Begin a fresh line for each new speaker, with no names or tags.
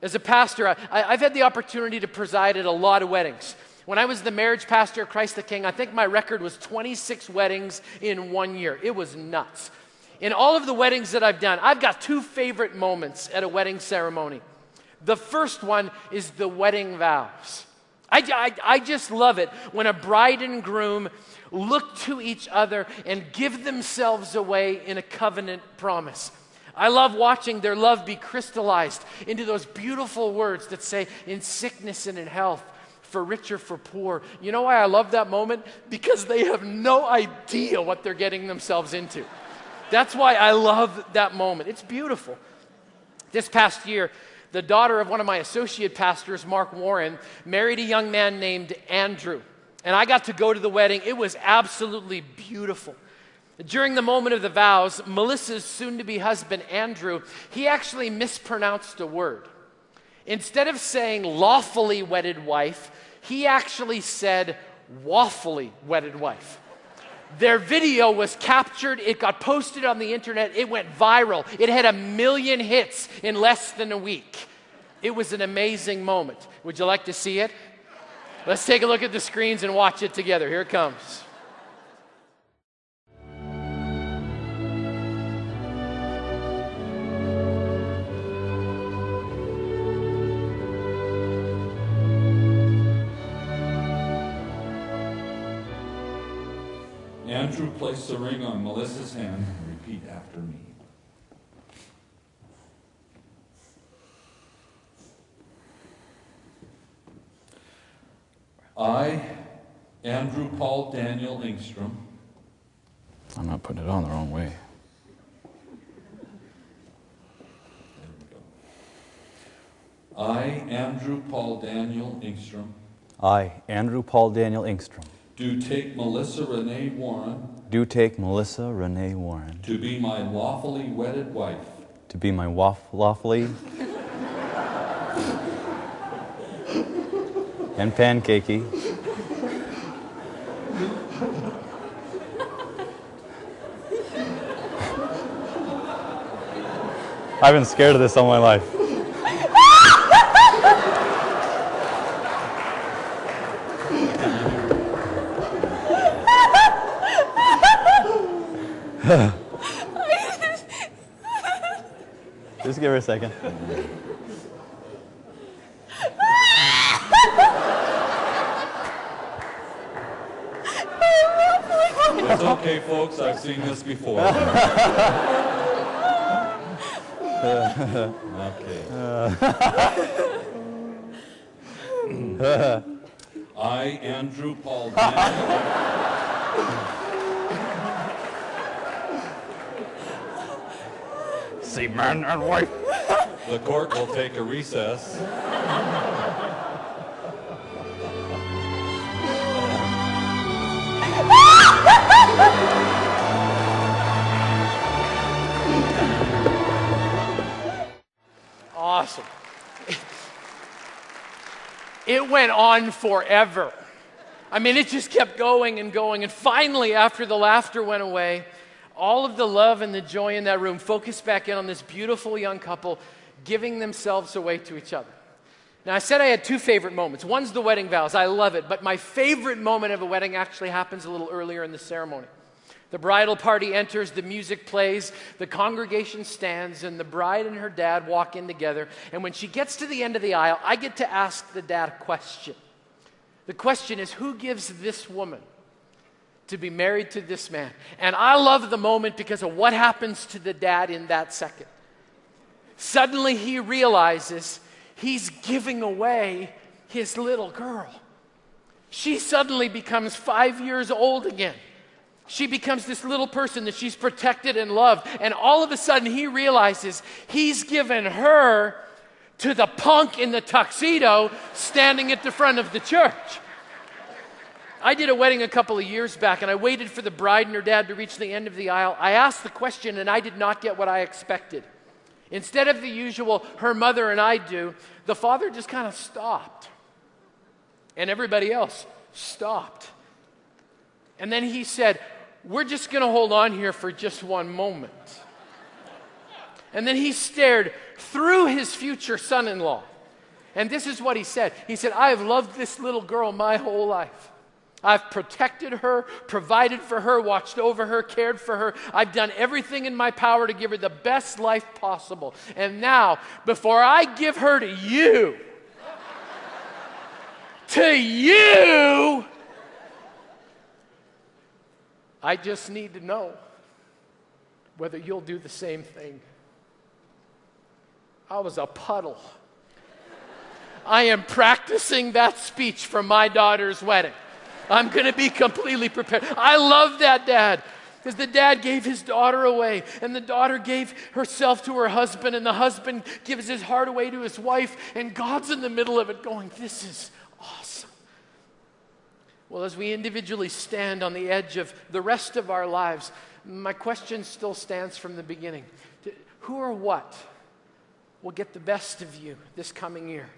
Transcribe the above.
As a pastor, I've had the opportunity to preside at a lot of weddings. When I was the marriage pastor at Christ the King, I think my record was 26 weddings in 1 year. It was nuts. In all of the weddings that I've done, I've got two favorite moments at a wedding ceremony. The first one is the wedding vows. I just love it when a bride and groom look to each other and give themselves away in a covenant promise. I love watching their love be crystallized into those beautiful words that say, in sickness and in health, for rich or for poor. You know why I love that moment? Because they have no idea what they're getting themselves into. That's why I love that moment. It's beautiful. This past year, the daughter of one of my associate pastors, Mark Warren, married a young man named Andrew. And I got to go to the wedding. It was absolutely beautiful. During the moment of the vows, Melissa's soon-to-be husband, Andrew, he actually mispronounced a word. Instead of saying lawfully wedded wife, he actually said lawfully wedded wife. Their video was captured. It got posted on the internet. It went viral. It had 1 million hits in less than a week. It was an amazing moment. Would you like to see it? Let's take a look at the screens and watch it together. Here it comes.
Andrew placed the ring on Melissa's hand and repeat after me. I, Andrew Paul Daniel Engstrom.
I'm not putting it on the wrong way.
There we go. I, Andrew Paul Daniel Engstrom.
I, Andrew Paul Daniel Engstrom.
Do take Melissa Renee Warren.
Do take Melissa Renee Warren.
To be my lawfully wedded wife.
To be my lawfully and pancakey. I've been scared of this all my life. Just give her a second.
It's okay, folks. I've seen this before. Okay. I, Andrew Paul Daniel.
See, man and wife.
The court will take a recess.
Awesome. It went on forever. I mean, it just kept going and going. And finally, after the laughter went away, all of the love and the joy in that room focused back in on this beautiful young couple giving themselves away to each other. Now, I said I had two favorite moments. One's the wedding vows. I love it. But my favorite moment of a wedding actually happens a little earlier in the ceremony. The bridal party enters, the music plays, the congregation stands, and the bride and her dad walk in together. And when she gets to the end of the aisle, I get to ask the dad a question. The question is, who gives this woman to be married to this man? And I love the moment because of what happens to the dad in that second. Suddenly he realizes he's giving away his little girl. She suddenly becomes 5 years old again. She becomes this little person that she's protected and loved. And all of a sudden he realizes he's given her to the punk in the tuxedo standing at the front of the church. I did a wedding a couple of years back, and I waited for the bride and her dad to reach the end of the aisle. I asked the question, and I did not get what I expected. Instead of the usual, her mother and I do, the father just kind of stopped. And everybody else stopped. And then he said, "We're just going to hold on here for just one moment." And then he stared through his future son-in-law. And this is what he said. He said, I have loved this little girl my whole life. I've protected her, provided for her, watched over her, cared for her. I've done everything in my power to give her the best life possible. And now, before I give her to you, I just need to know whether you'll do the same thing. I was a puddle. I am practicing that speech for my daughter's wedding. I'm going to be completely prepared. I love that dad, because the dad gave his daughter away, and the daughter gave herself to her husband, and the husband gives his heart away to his wife, and God's in the middle of it going, this is awesome. Well, as we individually stand on the edge of the rest of our lives, my question still stands from the beginning. Who or what will get the best of you this coming year?